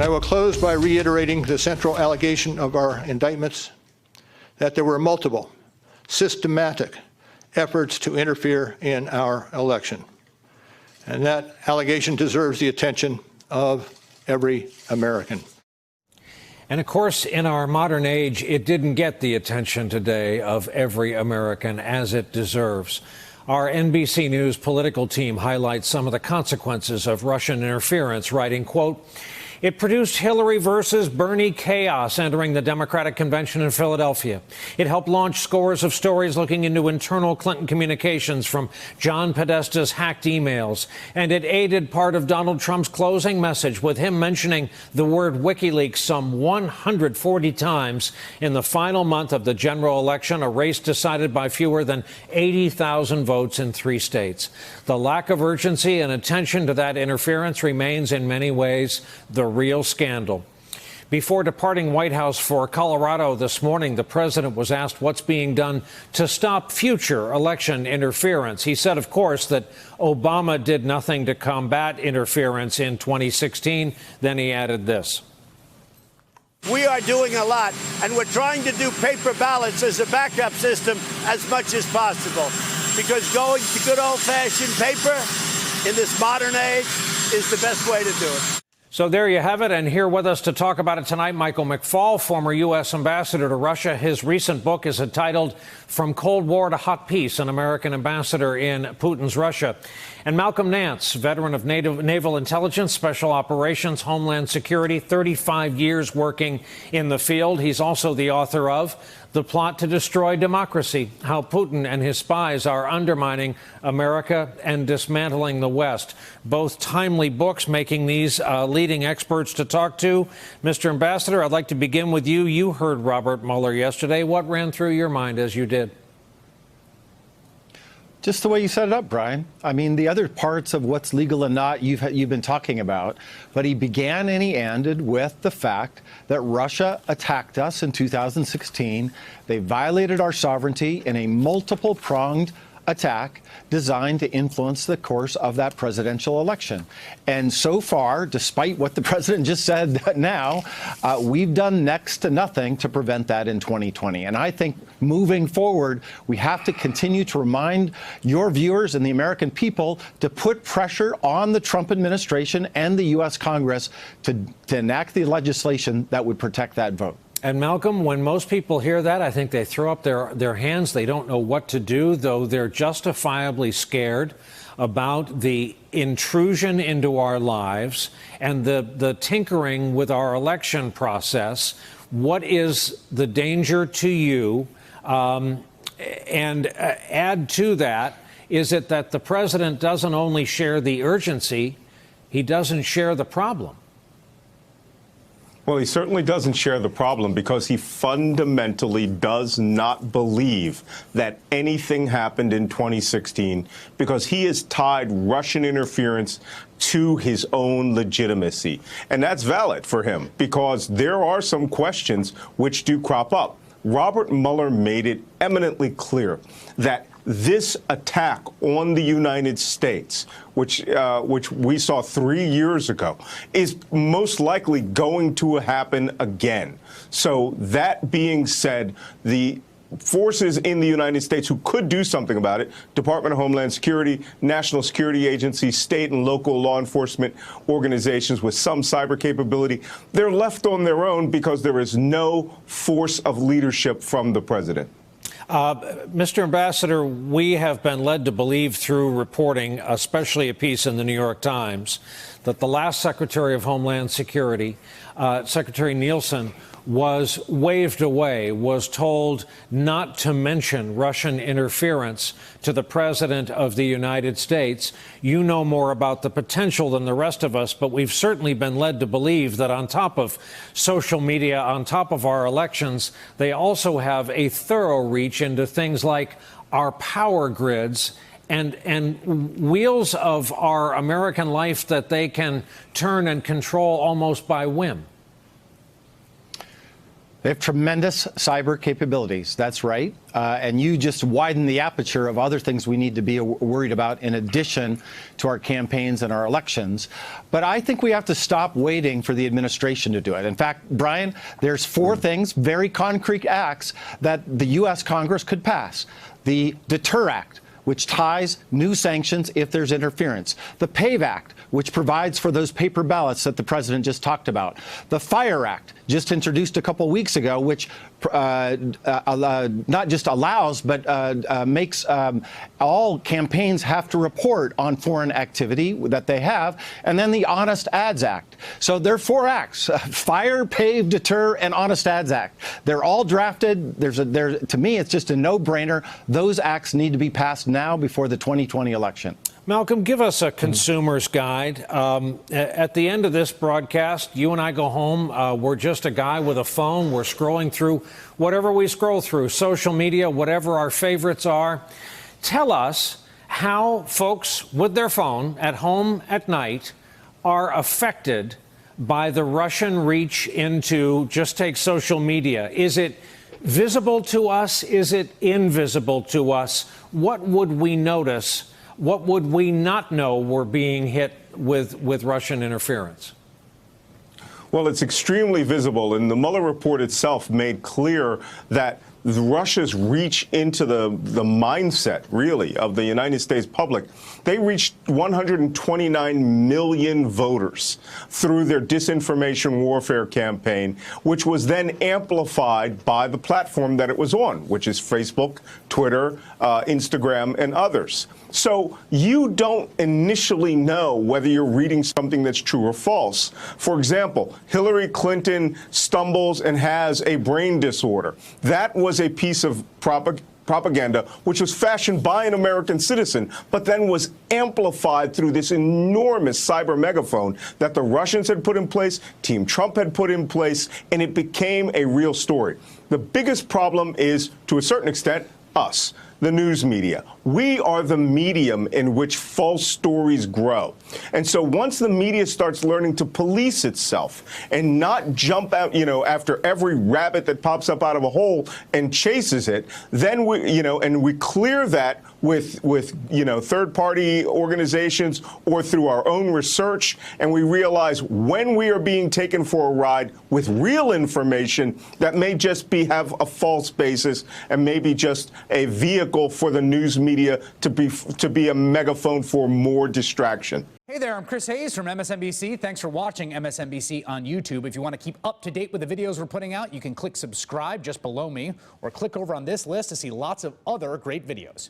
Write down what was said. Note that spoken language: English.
I will close by reiterating the central allegation of our indictments, that there were multiple, systematic efforts to interfere in our election. And that allegation deserves the attention of every American. And of course, in our modern age, it didn't get the attention today of every American as it deserves. Our NBC News political team highlights some of the consequences of Russian interference, writing, quote, "It produced Hillary versus Bernie chaos entering the Democratic convention in Philadelphia. It helped launch scores of stories looking into internal Clinton communications from John Podesta's hacked emails. And it aided part of Donald Trump's closing message with him mentioning the word WikiLeaks some 140 times in the final month of the general election, a race decided by fewer than 80,000 votes in 3 states. The lack of urgency and attention to that interference remains in many ways the real scandal." Before departing White House for Colorado this morning, the president was asked what's being done to stop future election interference. He said, of course, that Obama did nothing to combat interference in 2016. Then he added this. We are doing a lot, and we're trying to do paper ballots as a backup system as much as possible, because going to good old-fashioned paper in this modern age is the best way to do it. So there you have it. And here with us to talk about it tonight, Michael McFaul, former U.S. ambassador to Russia. His recent book is entitled From Cold War to Hot Peace, an American ambassador in Putin's Russia. And Malcolm Nance, veteran of naval intelligence, special operations, homeland security, 35 years working in the field. He's also the author of The Plot to Destroy Democracy, How Putin and His Spies Are Undermining America and Dismantling the West. Both timely books, making these leading experts to talk to. Mr. Ambassador, I'd like to begin with you. You heard Robert Mueller yesterday. What ran through your mind as you did? Just the way you set it up, Brian. I mean, the other parts of what's legal and not you've been talking about, but he began and he ended with the fact that Russia attacked us in 2016. They violated our sovereignty in a multiple-pronged attack designed to influence the course of that presidential election. And so far, despite what the president just said now, we've done next to nothing to prevent that in 2020. And I think moving forward, we have to continue to remind your viewers and the American people to put pressure on the Trump administration and the U.S. Congress to enact the legislation that would protect that vote. And Malcolm, when most people hear that, I think they throw up their hands. They don't know what to do, though they're justifiably scared about the intrusion into our lives and the tinkering with our election process. What is the danger to you? And add to that, is it that the president doesn't only share the urgency, he doesn't share the problem? Well, he certainly doesn't share the problem because he fundamentally does not believe that anything happened in 2016 because he has tied Russian interference to his own legitimacy. And that's valid for him because there are some questions which do crop up. Robert Mueller made it eminently clear that this attack on the United States, which we saw 3 years ago, is most likely going to happen again. So that being said, the forces in the United States who could do something about it, Department of Homeland Security, national security agencies, state and local law enforcement organizations with some cyber capability, they're left on their own because there is no force of leadership from the president. Mr. Ambassador, we have been led to believe through reporting, especially a piece in the New York Times, that the last Secretary of Homeland Security, Secretary Nielsen, was waved away, was told not to mention Russian interference to the President of the United States. You know more about the potential than the rest of us, but we've certainly been led to believe that on top of social media, on top of our elections, they also have a thorough reach into things like our power grids and wheels of our American life that they can turn and control almost by whim. They have tremendous cyber capabilities. That's right. And you just widen the aperture of other things we need to be worried about in addition to our campaigns and our elections. But I think we have to stop waiting for the administration to do it. In fact, Brian, there's 4 things, very concrete acts that the U.S. Congress could pass. The Deter Act, which ties new sanctions if there's interference. The PAVE Act, which provides for those paper ballots that the president just talked about. The FIRE Act, just introduced a couple weeks ago, which not just allows, but makes all campaigns have to report on foreign activity that they have. And then the Honest Ads Act. So there are 4 acts: FIRE, PAVE, Deter, and Honest Ads Act. They're all drafted. To me, it's just a no-brainer. Those acts need to be passed now before the 2020 election. Malcolm, give us a consumer's guide. At the end of this broadcast, you and I go home. We're just a guy with a phone. We're scrolling through whatever we scroll through, social media, whatever our favorites are. Tell us how folks with their phone at home at night are affected by the Russian reach into, just take social media. Is it visible to us? Is it invisible to us? What would we notice? What would we not know we're being hit with Russian interference? Well, it's extremely visible, and the Mueller report itself made clear that Russia's reach into the mindset, really, of the United States public. They reached 129 million voters through their disinformation warfare campaign, which was then amplified by the platform that it was on, which is Facebook, Twitter, Instagram, and others. So you don't initially know whether you're reading something that's true or false. For example, Hillary Clinton stumbles and has a brain disorder. That was a piece of propaganda which was fashioned by an American citizen, but then was amplified through this enormous cyber megaphone that the Russians had put in place, Team Trump had put in place, and it became a real story. The biggest problem is, to a certain extent, us, the news media. We are the medium in which false stories grow. And so once the media starts learning to police itself and not jump out, after every rabbit that pops up out of a hole and chases it, then we clear that with third-party organizations or through our own research, and we realize when we are being taken for a ride with real information that may just have a false basis and maybe just a vehicle for the news media to be a megaphone for more distraction. Hey there, I'm Chris Hayes from MSNBC. Thanks for watching MSNBC on YouTube. If you want to keep up to date with the videos we're putting out, you can click subscribe just below me or click over on this list to see lots of other great videos.